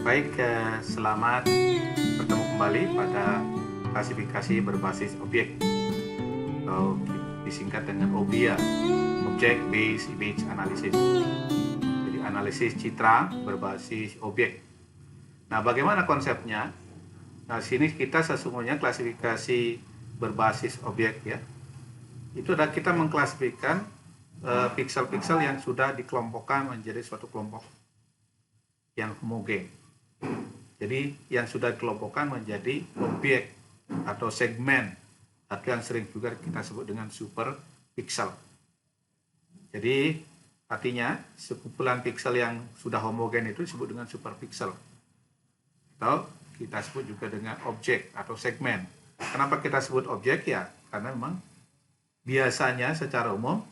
Baik, selamat bertemu kembali pada klasifikasi berbasis objek atau disingkat dengan OBIA, Object Based Image Analysis. Jadi analisis citra berbasis objek. Nah, bagaimana konsepnya? Nah, sini kita sesungguhnya klasifikasi berbasis objek ya. Itu adalah kita mengklasifikasikan piksel-piksel yang sudah dikelompokkan menjadi suatu kelompok yang homogen. Jadi yang sudah dikelompokkan menjadi objek atau segmen, atau yang sering juga kita sebut dengan super pixel. Jadi artinya sekumpulan piksel yang sudah homogen itu disebut dengan super pixel, atau kita sebut juga dengan objek atau segmen. Kenapa kita sebut objek ya? Karena memang biasanya secara umum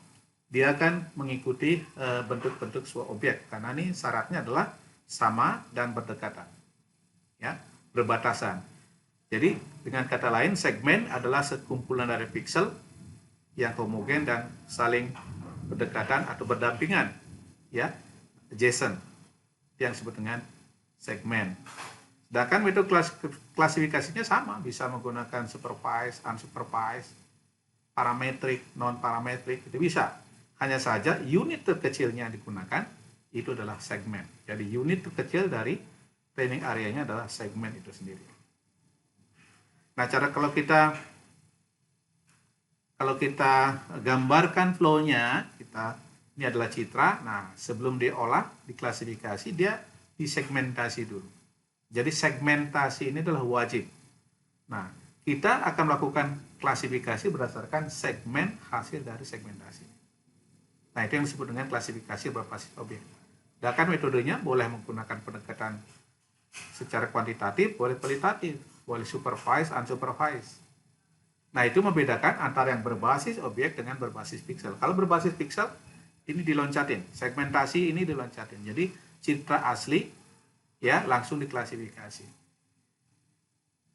dia akan mengikuti bentuk-bentuk sebuah objek, karena ini syaratnya adalah sama dan berdekatan, ya, berbatasan. Jadi dengan kata lain, segmen adalah sekumpulan dari piksel yang homogen dan saling berdekatan atau berdampingan, ya, adjacent, yang disebut dengan segmen. Sedangkan metode klasifikasinya sama, bisa menggunakan supervised, unsupervised, parametrik, non parametrik, itu bisa. Hanya saja unit terkecilnya yang digunakan itu adalah segmen. Jadi unit terkecil dari training areanya adalah segmen itu sendiri. Nah, kalau kita gambarkan flow-nya, ini adalah citra. Nah, sebelum diolah, diklasifikasi, dia disegmentasi dulu. Jadi segmentasi ini adalah wajib. Nah, kita akan melakukan klasifikasi berdasarkan segmen hasil dari segmentasi. Nah, itu yang disebut dengan klasifikasi berbasis objek. Sedangkan metodenya boleh menggunakan pendekatan secara kuantitatif, boleh kualitatif, boleh supervised, unsupervised. Nah, itu membedakan antara yang berbasis objek dengan berbasis piksel. Kalau berbasis piksel, ini diloncatin, segmentasi ini diloncatin. Jadi citra asli ya langsung diklasifikasi.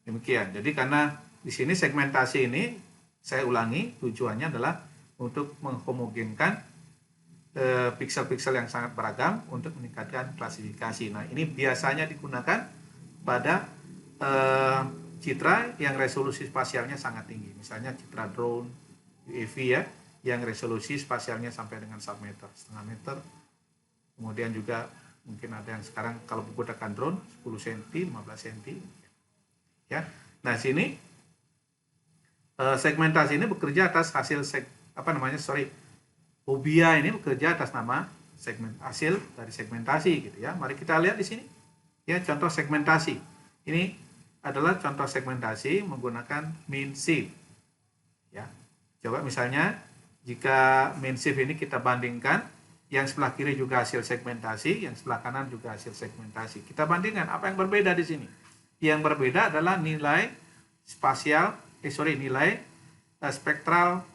Demikian. Jadi karena di sini segmentasi ini, saya ulangi, tujuannya adalah untuk menghomogenkan piksel-piksel yang sangat beragam untuk meningkatkan klasifikasi. Nah, ini biasanya digunakan pada citra yang resolusi spasialnya sangat tinggi. Misalnya citra drone, UAV ya, yang resolusi spasialnya sampai dengan 1 meter, setengah meter. Kemudian juga mungkin ada yang sekarang kalau menggunakan drone 10 cm, 15 cm. Ya. Nah, sini segmentasi ini bekerja atas hasil OBIA ini bekerja atas nama hasil dari segmentasi gitu ya. Mari kita lihat di sini. Ya, contoh segmentasi. Ini adalah contoh segmentasi menggunakan mean shift. Ya. Coba misalnya jika mean shift ini kita bandingkan, yang sebelah kiri juga hasil segmentasi, yang sebelah kanan juga hasil segmentasi. Kita bandingkan apa yang berbeda di sini. Yang berbeda adalah nilai nilai spektral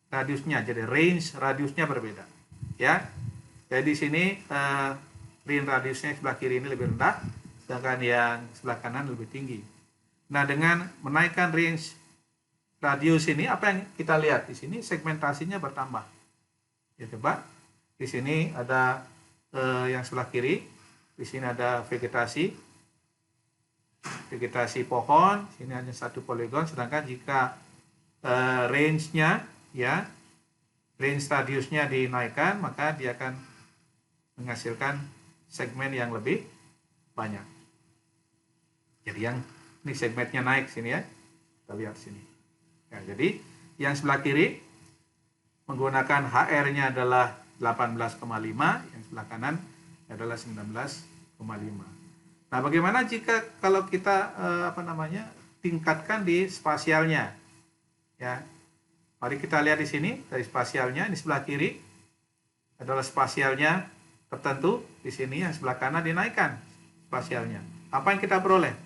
radiusnya, jadi range radiusnya berbeda, ya. Jadi di sini range radiusnya sebelah kiri ini lebih rendah, sedangkan yang sebelah kanan lebih tinggi. Nah, dengan menaikkan range radius ini, apa yang kita lihat di sini segmentasinya bertambah. Ya, coba di sini ada yang sebelah kiri, di sini ada vegetasi pohon, sini hanya satu poligon, sedangkan jika range-nya ya, range radiusnya dinaikkan, maka dia akan menghasilkan segmen yang lebih banyak. Jadi yang ini segmennya naik sini ya, kita lihat sini. Ya, jadi yang sebelah kiri menggunakan HR-nya adalah 18,5, yang sebelah kanan adalah 19,5. Nah, bagaimana jika kalau kita tingkatkan di spasialnya? Ya. Mari kita lihat di sini dari spasialnya, di sebelah kiri adalah spasialnya tertentu, di sini yang sebelah kanan dinaikkan spasialnya. Apa yang kita peroleh?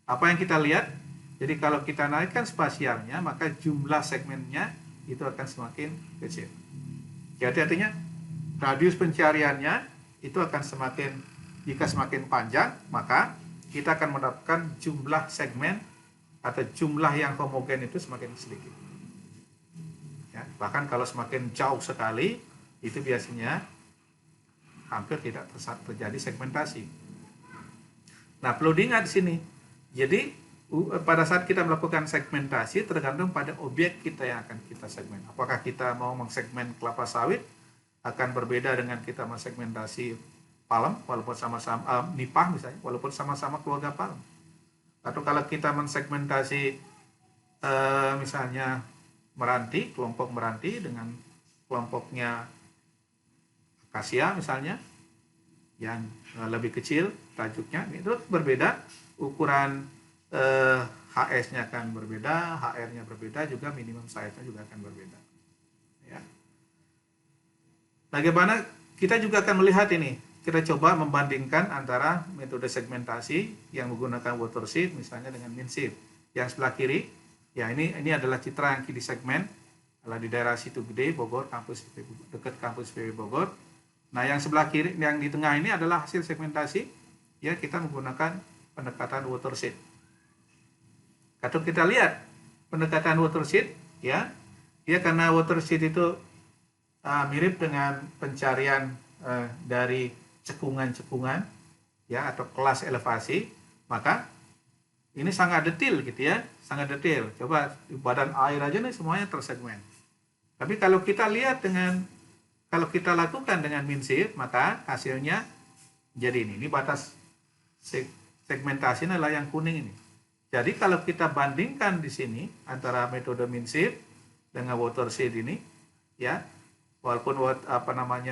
Apa yang kita lihat? Jadi kalau kita naikkan spasialnya, maka jumlah segmennya itu akan semakin kecil. Jadi artinya radius pencariannya itu akan jika semakin panjang, maka kita akan mendapatkan jumlah segmen atau jumlah yang homogen itu semakin sedikit. Ya, bahkan kalau semakin jauh sekali, itu biasanya hampir tidak terjadi segmentasi. Nah, perlu diingat di sini. Jadi pada saat kita melakukan segmentasi tergantung pada objek kita yang akan kita segmen. Apakah kita mau mengsegmen kelapa sawit akan berbeda dengan kita mensegmentasi palem walaupun sama-sama nipah misalnya, walaupun sama-sama keluarga palem. Atau kalau kita mensegmentasi misalnya meranti, kelompok meranti dengan kelompoknya akasia misalnya yang lebih kecil tajuknya, itu berbeda, ukuran HS-nya akan berbeda, HR-nya berbeda, juga minimum size-nya juga akan berbeda. Ya. Bagaimana kita juga akan melihat ini, kita coba membandingkan antara metode segmentasi yang menggunakan watershed misalnya dengan MinShift. Yang sebelah kiri, ya ini adalah citra yang di segmen adalah di daerah Situ Gede, Bogor, dekat kampus PB Bogor. Nah, yang sebelah kiri, yang di tengah ini adalah hasil segmentasi. Ya, kita menggunakan pendekatan watershed. Kalau kita lihat pendekatan watershed, ya, dia karena watershed itu mirip dengan pencarian dari cekungan-cekungan, ya, atau kelas elevasi, maka ini sangat detail gitu ya, sangat detail. Coba badan air aja nih semuanya tersegmen. Tapi kalau kita lihat kalau kita lakukan dengan MinShift, maka hasilnya jadi ini batas segmentasi adalah yang kuning ini. Jadi kalau kita bandingkan di sini antara metode MinShift dengan watershed ini, ya, walaupun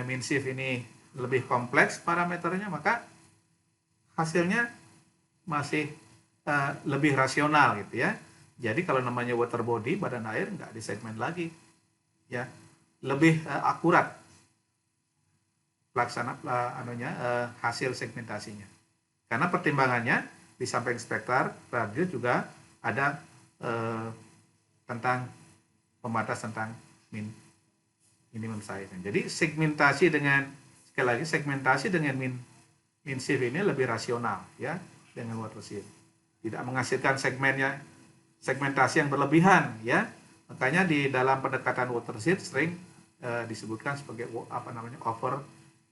MinShift ini lebih kompleks parameternya, maka hasilnya masih lebih rasional gitu ya. Jadi kalau namanya water body, badan air, nggak disegmen lagi, ya, lebih akurat pelaksana hasil segmentasinya. Karena pertimbangannya di samping spektral radius juga ada tentang pembatas tentang minimum size. Jadi segmentasi dengan MinShift ini lebih rasional ya dengan watershed. Tidak menghasilkan segmentasi yang berlebihan ya. Makanya di dalam pendekatan watershed sering disebutkan sebagai over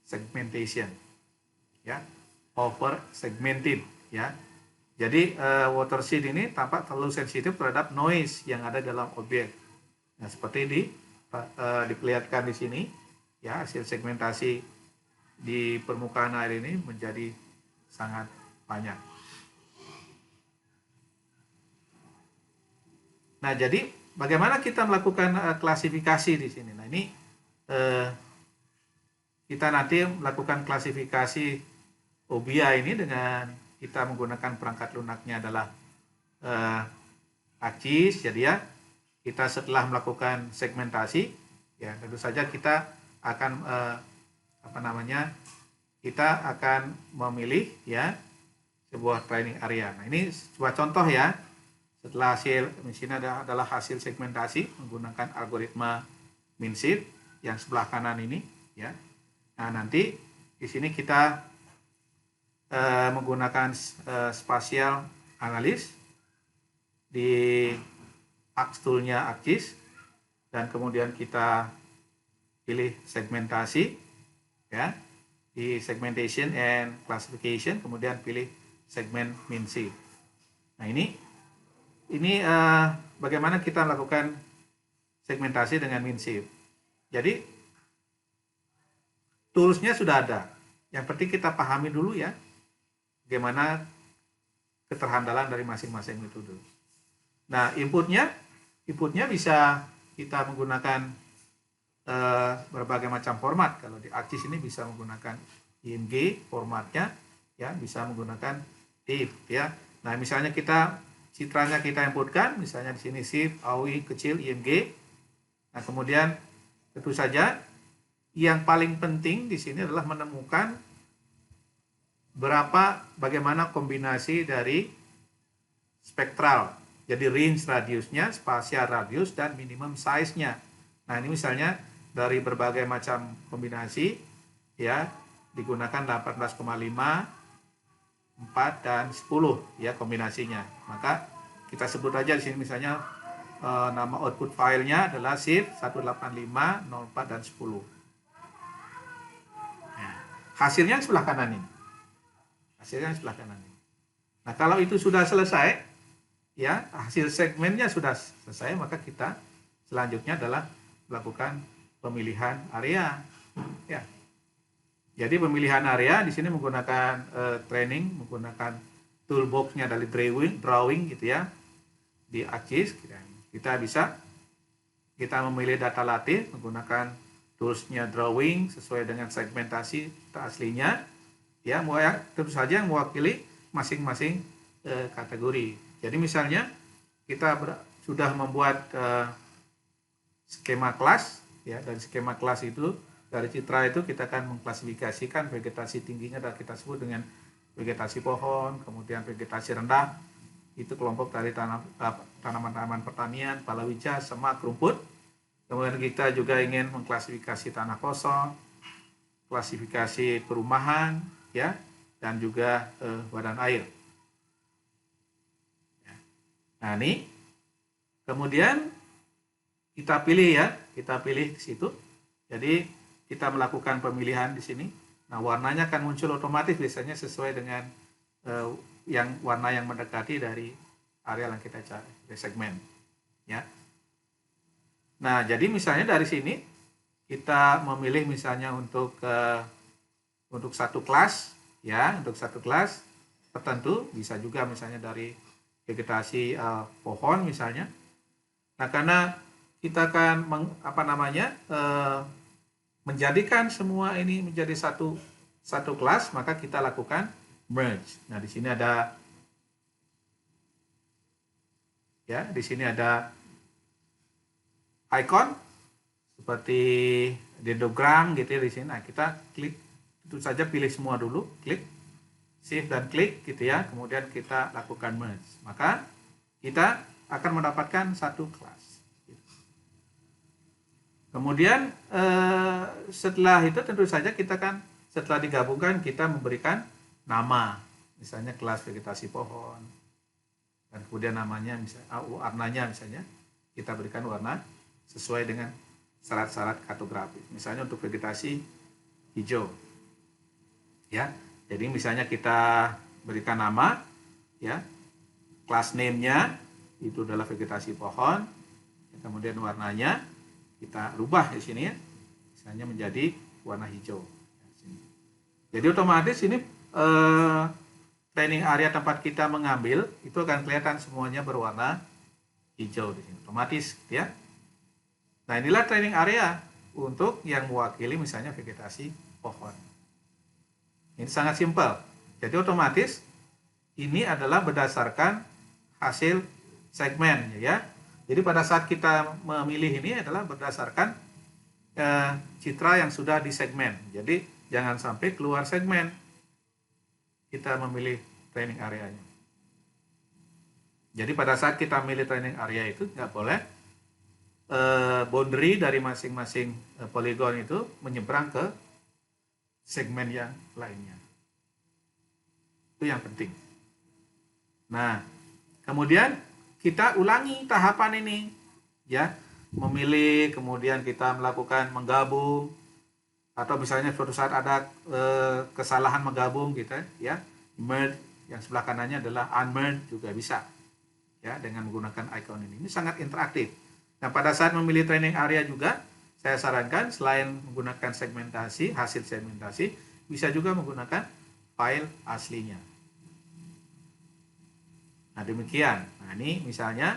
segmentation. Ya. Over segmented ya. Jadi watershed ini tampak terlalu sensitif terhadap noise yang ada dalam objek. Nah, seperti diperlihatkan di sini, ya, hasil segmentasi di permukaan air ini menjadi sangat banyak. Nah, jadi bagaimana kita melakukan klasifikasi di sini? Nah, ini kita nanti melakukan klasifikasi obia ini dengan kita menggunakan perangkat lunaknya adalah ACIS. Jadi ya, kita setelah melakukan segmentasi, ya tentu saja kita akan kita akan memilih ya sebuah training area. Nah, ini sebuah contoh ya. Setelah hasil di sini adalah hasil segmentasi menggunakan algoritma MinShift yang sebelah kanan ini ya. Nah, nanti di sini kita menggunakan spatial analis di toolnya ACIS, dan kemudian kita pilih segmentasi ya di segmentation and classification, kemudian pilih segmen MinShift. Nah, ini bagaimana kita melakukan segmentasi dengan MinShift. Jadi toolsnya sudah ada, yang penting kita pahami dulu ya bagaimana keterhandalan dari masing-masing metode. Nah, inputnya bisa kita menggunakan berbagai macam format. Kalau di ACIS ini bisa menggunakan IMG formatnya, ya, bisa menggunakan TIFF ya. Nah, misalnya citranya kita inputkan, misalnya di sini SIF, AOI kecil, IMG. Nah, kemudian tentu saja yang paling penting di sini adalah menemukan bagaimana kombinasi dari spektral, jadi range radiusnya, spasial radius, dan minimum size-nya. Nah, ini misalnya dari berbagai macam kombinasi ya, digunakan 18,5, 4, dan 10 ya kombinasinya. Maka kita sebut aja di sini misalnya nama output filenya adalah SIF 185, 04, dan 10. Nah, hasilnya sebelah kanan ini. Hasilnya sebelah kanan ini. Nah, kalau itu sudah selesai, ya, hasil segmennya sudah selesai, maka kita selanjutnya adalah melakukan pemilihan area. Ya. Jadi pemilihan area di sini menggunakan training, menggunakan toolbox-nya dari drawing gitu ya. Di ArcGIS kita memilih data latih menggunakan tools-nya drawing sesuai dengan segmentasi data aslinya, ya, tentu saja yang mewakili masing-masing kategori. Jadi misalnya kita sudah membuat skema kelas, ya, dari skema kelas itu, dari citra itu kita akan mengklasifikasikan vegetasi tingginya dan kita sebut dengan vegetasi pohon, kemudian vegetasi rendah, itu kelompok dari tanaman-tanaman pertanian, palawija, semak, rumput. Kemudian kita juga ingin mengklasifikasi tanah kosong, klasifikasi perumahan, ya, dan juga badan air. Nah, ini kemudian kita pilih, ya, kita pilih di situ. Jadi kita melakukan pemilihan di sini. Nah, warnanya akan muncul otomatis biasanya sesuai dengan warna yang mendekati dari area yang kita cari, dari segmen, ya. Nah, jadi misalnya dari sini kita memilih misalnya untuk satu kelas, ya, untuk satu kelas tertentu, bisa juga misalnya dari vegetasi pohon misalnya. Nah, karena kita akan menjadikan semua ini menjadi satu kelas, maka kita lakukan merge. Nah, di sini ada, ya, di sini ada icon seperti dendrogram gitu ya di sini. Nah, kita klik, itu saja pilih semua dulu, klik, shift dan klik gitu ya. Kemudian kita lakukan merge. Maka kita akan mendapatkan satu kelas. Kemudian setelah itu tentu saja kita kan setelah digabungkan kita memberikan nama, misalnya kelas vegetasi pohon, dan kemudian namanya misalnya warnanya misalnya kita berikan warna sesuai dengan syarat-syarat kartografis. Misalnya untuk vegetasi hijau, ya. Jadi misalnya kita berikan nama, ya, class name-nya itu adalah vegetasi pohon, kemudian warnanya kita rubah di sini, ya, misalnya menjadi warna hijau. Jadi otomatis ini training area tempat kita mengambil itu akan kelihatan semuanya berwarna hijau di sini, otomatis, ya. Nah, inilah training area untuk yang mewakili misalnya vegetasi pohon. Ini sangat simpel. Jadi otomatis ini adalah berdasarkan hasil segmen, ya. Jadi pada saat kita memilih ini adalah berdasarkan citra yang sudah di segmen. Jadi jangan sampai keluar segmen kita memilih training areanya. Jadi pada saat kita memilih training area itu nggak boleh boundary dari masing-masing poligon itu menyeberang ke segmen yang lainnya. Itu yang penting. Nah, kemudian kita ulangi tahapan ini, ya, memilih, kemudian kita melakukan menggabung, atau misalnya suatu saat ada kesalahan menggabung gitu, ya, merge, yang sebelah kanannya adalah unmerge juga bisa, ya, dengan menggunakan icon ini. Ini sangat interaktif. Nah, pada saat memilih training area juga, saya sarankan selain menggunakan segmentasi, hasil segmentasi, bisa juga menggunakan file aslinya. Nah, demikian. Nah, ini misalnya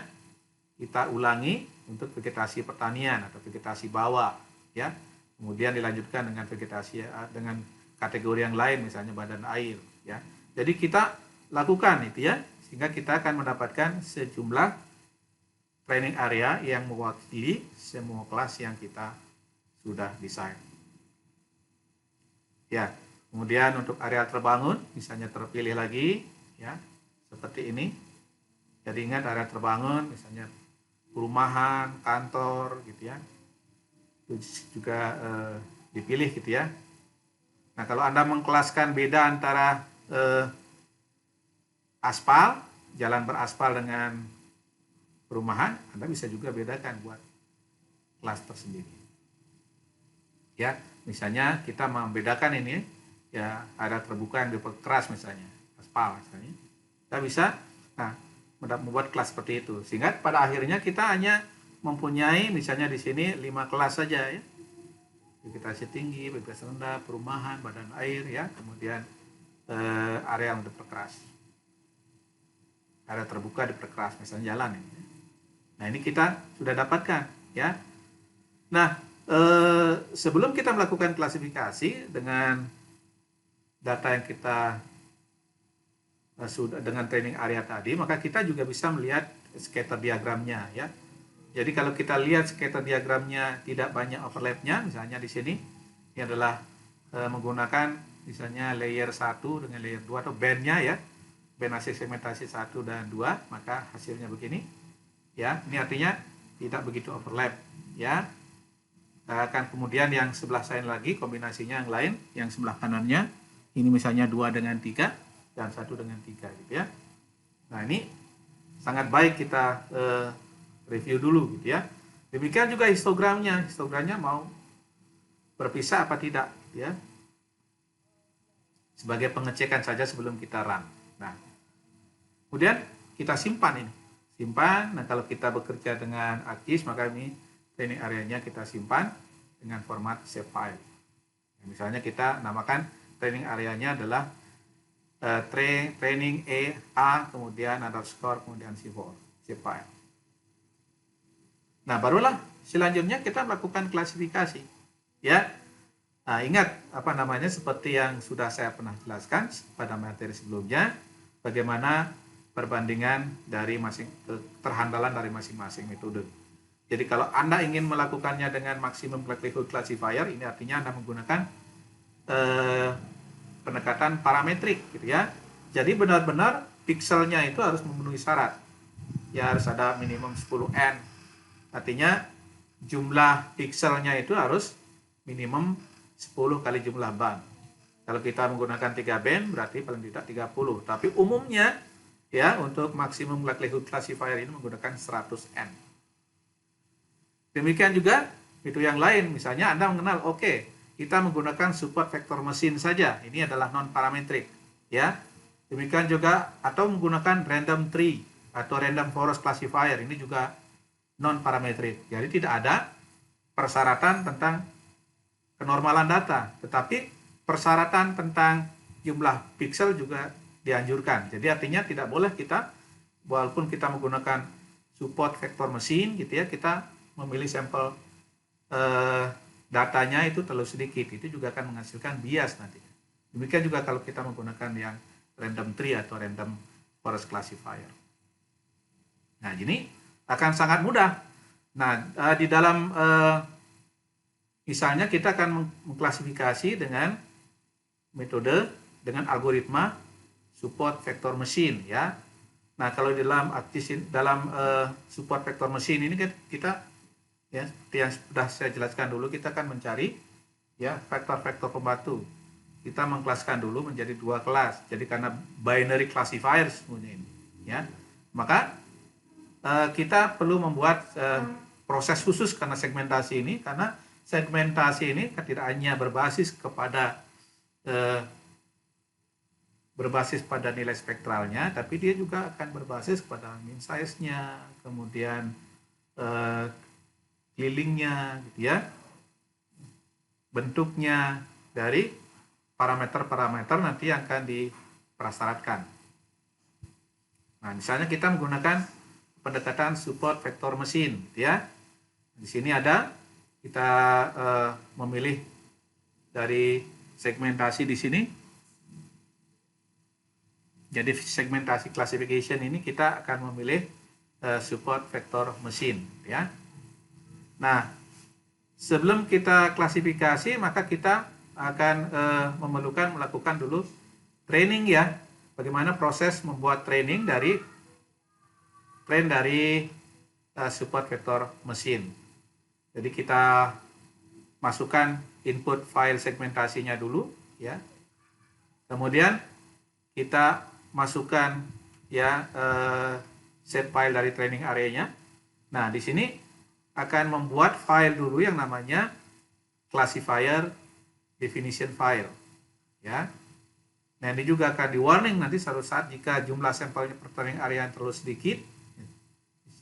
kita ulangi untuk vegetasi pertanian atau vegetasi bawah, ya. Kemudian dilanjutkan dengan vegetasi dengan kategori yang lain, misalnya badan air, ya. Jadi kita lakukan itu, ya, sehingga kita akan mendapatkan sejumlah training area yang mewakili semua kelas yang kita sudah desain. Ya, kemudian untuk area terbangun, misalnya terpilih lagi, ya, seperti ini. Jadi ingat area terbangun, misalnya perumahan, kantor, gitu ya, itu juga dipilih gitu ya. Nah, kalau Anda mengkelaskan beda antara aspal, jalan beraspal dengan perumahan, Anda bisa juga bedakan buat kelas tersendiri. Ya, misalnya kita membedakan ini, ya, area terbuka yang diperkeras misalnya, aspal misalnya, kita bisa membuat kelas seperti itu, sehingga pada akhirnya kita hanya mempunyai misalnya di sini 5 kelas saja ya. Vegetasi tinggi, vegetasi rendah, perumahan, badan air ya, kemudian area yang diperkeras, area terbuka diperkeras, misalnya jalan ya. Nah ini kita sudah dapatkan ya. Nah sebelum kita melakukan klasifikasi dengan data yang kita sudah dengan training area tadi, maka kita juga bisa melihat scatter diagramnya ya. Jadi kalau kita lihat scatter diagramnya tidak banyak overlapnya, misalnya di sini ini adalah menggunakan misalnya layer 1 dengan layer 2 atau bandnya ya, band hasil segmentasi 1 dan 2, maka hasilnya begini ya. Ini artinya tidak begitu overlap ya. Akan kemudian yang sebelah lain lagi kombinasinya yang lain, yang sebelah kanannya ini misalnya 2 dengan 3 dan 1 dengan 3 gitu ya. Nah ini sangat baik kita review dulu gitu ya. Demikian juga histogramnya mau berpisah apa tidak ya, sebagai pengecekan saja sebelum kita run. Nah kemudian kita simpan ini, nah kalau kita bekerja dengan ArcGIS maka ini training areanya kita simpan dengan format save file. Misalnya kita namakan training areanya adalah training A kemudian underscore kemudian save file. Nah barulah selanjutnya kita melakukan klasifikasi ya. Nah ingat seperti yang sudah saya pernah jelaskan pada materi sebelumnya, bagaimana perbandingan dari keterhandalan dari masing-masing metode. Jadi kalau Anda ingin melakukannya dengan maximum likelihood classifier, ini artinya Anda menggunakan pendekatan parametrik gitu ya. Jadi benar-benar pixelnya itu harus memenuhi syarat. Ya harus ada minimum 10N. Artinya jumlah pixelnya itu harus minimum 10 kali jumlah band. Kalau kita menggunakan 3 band berarti paling tidak 30. Tapi umumnya ya untuk maksimum likelihood classifier ini menggunakan 100N. Demikian juga itu yang lain. Misalnya Anda mengenal kita menggunakan support vector mesin saja. Ini adalah non parametrik, ya. Demikian juga atau menggunakan random tree atau random forest classifier. Ini juga non parametrik. Jadi tidak ada persyaratan tentang kenormalan data, tetapi persyaratan tentang jumlah pixel juga dianjurkan. Jadi artinya tidak boleh kita, walaupun kita menggunakan support vector mesin, gitu ya, kita memilih sampel datanya itu terlalu sedikit, itu juga akan menghasilkan bias nanti. Demikian juga kalau kita menggunakan yang random tree atau random forest classifier. Nah, ini akan sangat mudah. Nah, di dalam misalnya kita akan mengklasifikasi dengan metode dengan algoritma support vector machine ya. Nah, kalau di dalam support vector machine ini kita ya, seperti yang sudah saya jelaskan dulu, kita akan mencari ya vektor-vektor pembantu. Kita mengkelaskan dulu menjadi 2 kelas. Jadi karena binary classifier semuanya ini, ya, maka kita perlu membuat proses khusus karena segmentasi ini, karena segmentasi ini tidak hanya berbasis pada nilai spektralnya, tapi dia juga akan berbasis pada mean size-nya, kemudian kelilingnya gitu ya, bentuknya, dari parameter-parameter nanti yang akan diprasyaratkan. Nah, misalnya kita menggunakan pendekatan support vector mesin gitu ya. Di sini ada kita memilih dari segmentasi di sini. Jadi segmentasi classification ini kita akan memilih support vector mesin ya. Nah, sebelum kita klasifikasi maka kita akan melakukan dulu training ya. Bagaimana proses membuat training dari support vector mesin. Jadi kita masukkan input file segmentasinya dulu ya. Kemudian kita masukkan ya set file dari training area-nya. Nah, di sini akan membuat file dulu yang namanya classifier definition file ya. Nah, ini juga akan di warning nanti suatu saat jika jumlah sampelnya per training area yang terlalu sedikit.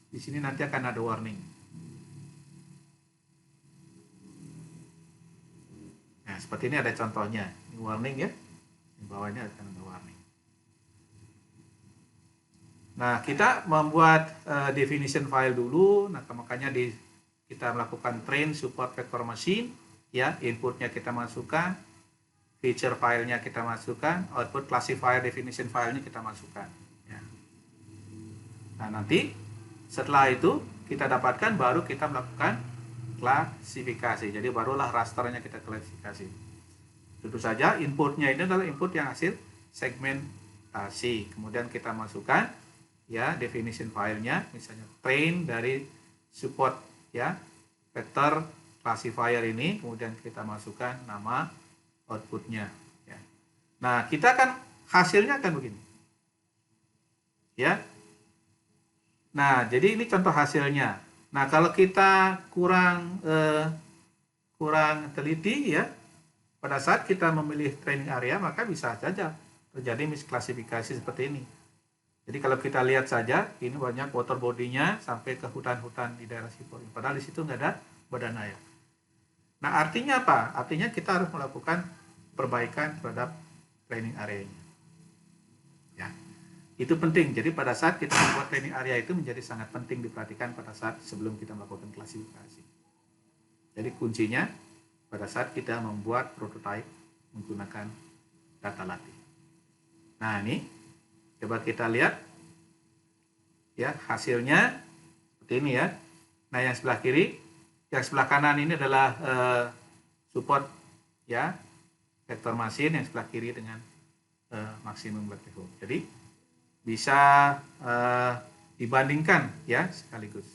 Di sini nanti akan ada warning. Nah, seperti ini ada contohnya. Ini warning ya. Di bawahnya akan ada warning. Nah, kita membuat definition file dulu. Nah, makanya kita melakukan train support vector machine. Ya, inputnya kita masukkan. Feature filenya kita masukkan, output classifier definition filenya kita masukkan. Ya. Nah, nanti setelah itu kita dapatkan, baru kita melakukan klasifikasi. Jadi barulah rasternya kita klasifikasi. Tentu saja inputnya ini adalah input yang hasil segmentasi. Kemudian kita masukkan ya definition filenya, misalnya train dari support ya vector classifier ini, kemudian kita masukkan nama outputnya ya. Nah, kita akan hasilnya akan begini ya. Nah, jadi ini contoh hasilnya. Nah, kalau kita kurang teliti ya, pada saat kita memilih training area, maka bisa saja terjadi misklasifikasi seperti ini. Jadi kalau kita lihat saja, ini banyak water body-nya sampai ke hutan-hutan di daerah Sipol, padahal di situ nggak ada badan air. Nah, artinya apa? Artinya kita harus melakukan perbaikan terhadap training area-nya. Ya. Itu penting. Jadi pada saat kita membuat training area itu menjadi sangat penting diperhatikan pada saat sebelum kita melakukan klasifikasi. Jadi kuncinya pada saat kita membuat prototype menggunakan data latih. Nah, ini coba kita lihat ya hasilnya seperti ini ya. Nah, yang sebelah kiri, yang sebelah kanan ini adalah support ya vector machine, yang sebelah kiri dengan maksimum likelihood. Jadi bisa dibandingkan ya sekaligus.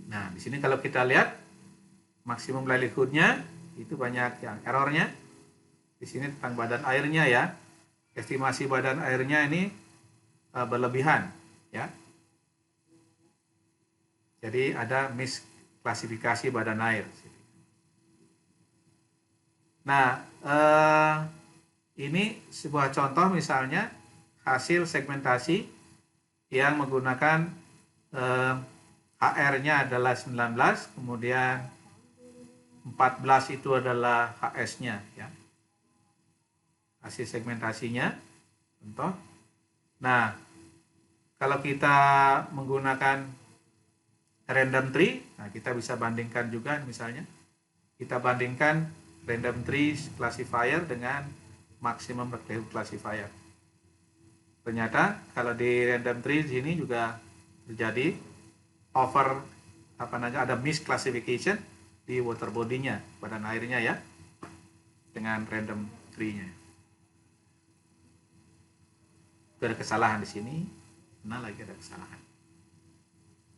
Nah, di sini kalau kita lihat maksimum likelihood-nya itu banyak yang errornya. Di sini tentang badan airnya ya. Estimasi badan airnya ini berlebihan ya. Jadi ada misklasifikasi badan air. Nah, ini sebuah contoh misalnya hasil segmentasi yang menggunakan HR-nya adalah 19, kemudian 14 itu adalah HS-nya ya. Hasil segmentasinya contoh. Nah, kalau kita menggunakan random tree, nah kita bisa bandingkan juga misalnya. Kita bandingkan random tree classifier dengan maximum likelihood classifier. Ternyata kalau di random tree sini juga terjadi ada misclassification di water body-nya, badan airnya ya, dengan random tree-nya. Ada kesalahan di sini, mana lagi ada kesalahan.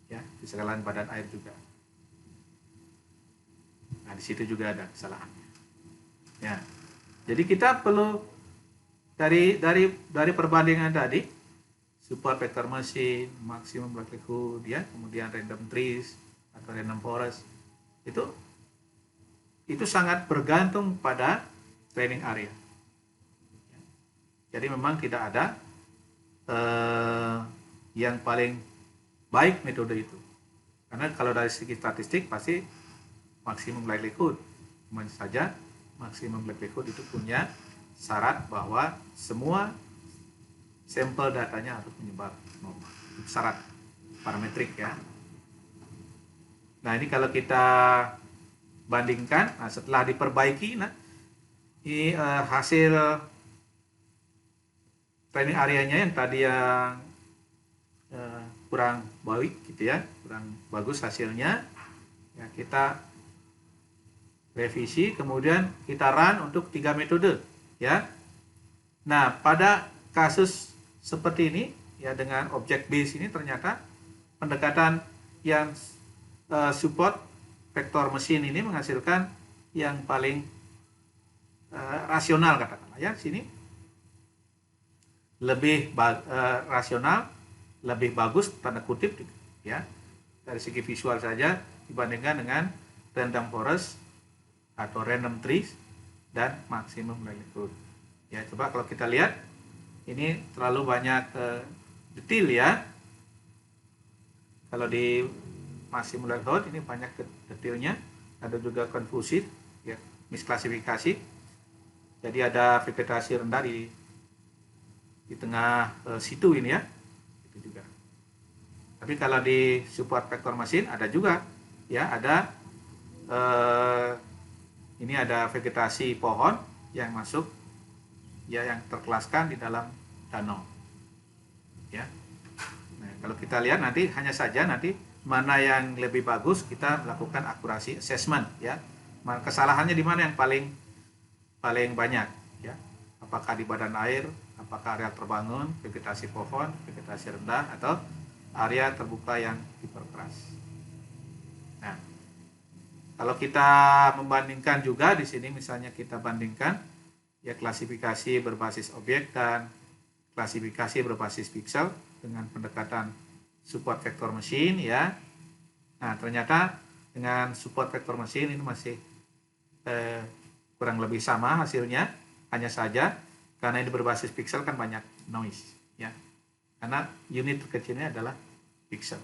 Ya, kesalahan badan air juga. Nah, di situ juga ada kesalahannya. Ya. Jadi kita perlu dari perbandingan tadi, support vector machine, maximum likelihood ya, kemudian random trees atau random forest, itu sangat bergantung pada training area. Jadi memang tidak ada yang paling baik metode itu. Karena kalau dari segi statistik pasti maksimum likelihood. Cuma saja maksimum likelihood itu punya syarat bahwa semua sampel datanya harus menyebar normal. Itu syarat parametrik ya. Nah, ini kalau kita bandingkan, nah setelah diperbaiki, nah ini hasil training areanya yang tadi yang kurang baik gitu ya, kurang bagus hasilnya, ya kita revisi, kemudian kita run untuk 3 metode ya. Nah, pada kasus seperti ini ya, dengan object base ini ternyata pendekatan yang support vector machine ini menghasilkan yang paling rasional katakanlah ya. Sini lebih rasional, lebih bagus tanda kutip ya dari segi visual saja dibandingkan dengan random forest atau random trees dan maksimum likelihood. Ya, coba kalau kita lihat ini terlalu banyak detail ya. Kalau di maksimum likelihood ini banyak detailnya, ada juga confusion, ya, misklasifikasi. Jadi ada vegetasi rendah di tengah situ ini ya, itu juga. Tapi kalau di support vector machine ada juga, ya ada ini ada vegetasi pohon yang masuk, ya yang terkelaskan di dalam danau. Ya. Nah, kalau kita lihat nanti hanya saja nanti mana yang lebih bagus kita melakukan akurasi assessment ya. Kesalahannya di mana yang paling banyak ya. Apakah di badan air, apakah area terbangun, vegetasi pohon, vegetasi rendah atau area terbuka yang diperkeras. Nah, kalau kita membandingkan juga di sini misalnya kita bandingkan ya klasifikasi berbasis objek dan klasifikasi berbasis pixel dengan pendekatan support vector machine ya. Nah, ternyata dengan support vector machine ini masih kurang lebih sama hasilnya, hanya saja karena ini berbasis pixel kan banyak noise ya. Karena unit terkecilnya adalah pixel.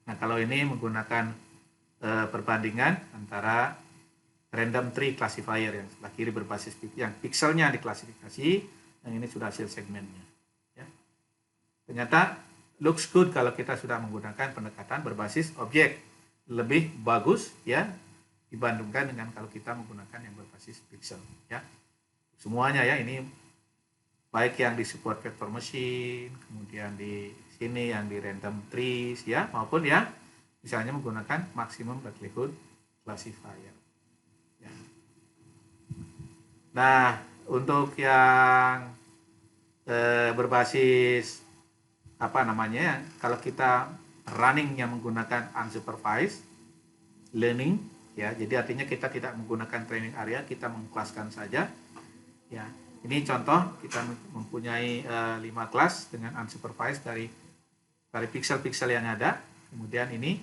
Nah, kalau ini menggunakan perbandingan antara random tree classifier yang sebelah kiri berbasis yang pixelnya diklasifikasi, yang ini sudah hasil segmennya. Ya. Ternyata looks good kalau kita sudah menggunakan pendekatan berbasis objek, lebih bagus ya dibandingkan dengan kalau kita menggunakan yang berbasis pixel. Ya. Semuanya ya ini baik yang di support vector machine, kemudian di sini yang di random trees ya, maupun ya misalnya menggunakan maximum likelihood classifier. Ya. Nah, untuk yang berbasis apa namanya, kalau kita running yang menggunakan unsupervised learning ya, jadi artinya kita tidak menggunakan training area, kita mengkelaskan saja ya. Ini contoh kita mempunyai 5 kelas dengan unsupervised dari pixel-pixel yang ada, kemudian ini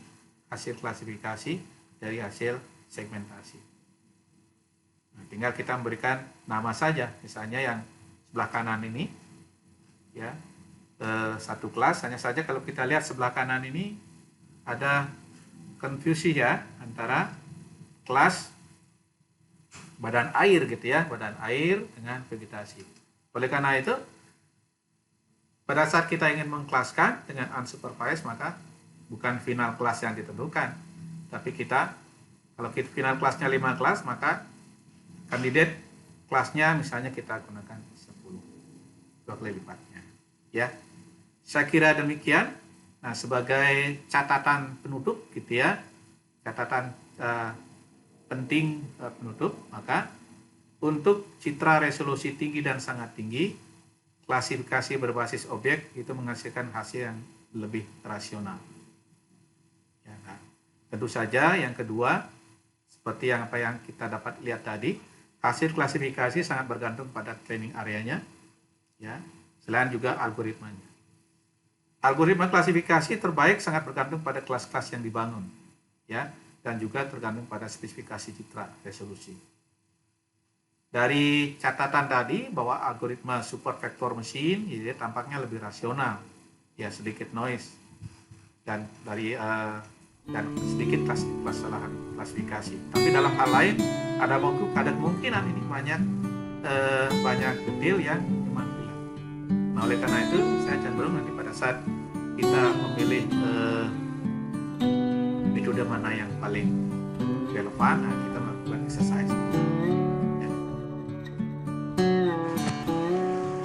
hasil klasifikasi dari hasil segmentasi. Nah, tinggal kita memberikan nama saja, misalnya yang sebelah kanan ini ya, satu kelas, hanya saja kalau kita lihat sebelah kanan ini ada konfusi ya antara kelas badan air gitu ya, badan air dengan vegetasi. Oleh karena itu pada saat kita ingin mengkelaskan dengan unsupervised, maka bukan final kelas yang ditentukan, tapi kita kalau kita final kelasnya 5 kelas, maka kandidat kelasnya misalnya kita gunakan 10, 2 kali lipatnya ya. Saya kira demikian. Nah, sebagai catatan penutup gitu ya, catatan penting penutup, maka untuk citra resolusi tinggi dan sangat tinggi, klasifikasi berbasis objek itu menghasilkan hasil yang lebih rasional. Ya, nah, tentu saja yang kedua, seperti yang apa yang kita dapat lihat tadi, hasil klasifikasi sangat bergantung pada training areanya, ya, selain juga algoritmanya. Algoritma klasifikasi terbaik sangat bergantung pada kelas-kelas yang dibangun, ya, dan juga tergantung pada spesifikasi citra resolusi. Dari catatan tadi bahwa algoritma support vector machine ya, tampaknya lebih rasional, ya sedikit noise dan dari dan sedikit kesalahan klasifikasi. Tapi dalam hal lain ada kemungkinan ini banyak detail yang memang hilang. Nah, oleh karena itu saya cenderung nanti pada saat kita memilih metode mana yang paling relevan, nah kita melakukan exercise. Ya.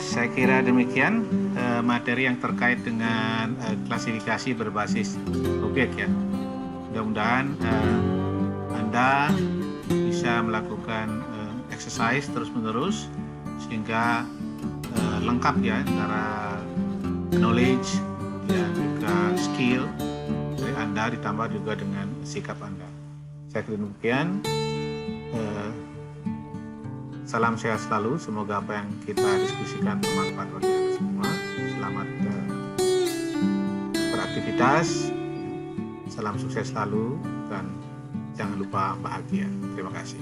Saya kira demikian materi yang terkait dengan klasifikasi berbasis objek ya. Mudah-mudahan Anda bisa melakukan exercise terus-menerus sehingga lengkap ya antara knowledge dan juga skill dari Anda ditambah juga dengan sikap Anda. Saya kira demikian. Salam sehat selalu. Semoga apa yang kita diskusikan bermanfaat bagi Anda semua. Selamat beraktivitas. Salam sukses selalu dan jangan lupa bahagia. Terima kasih.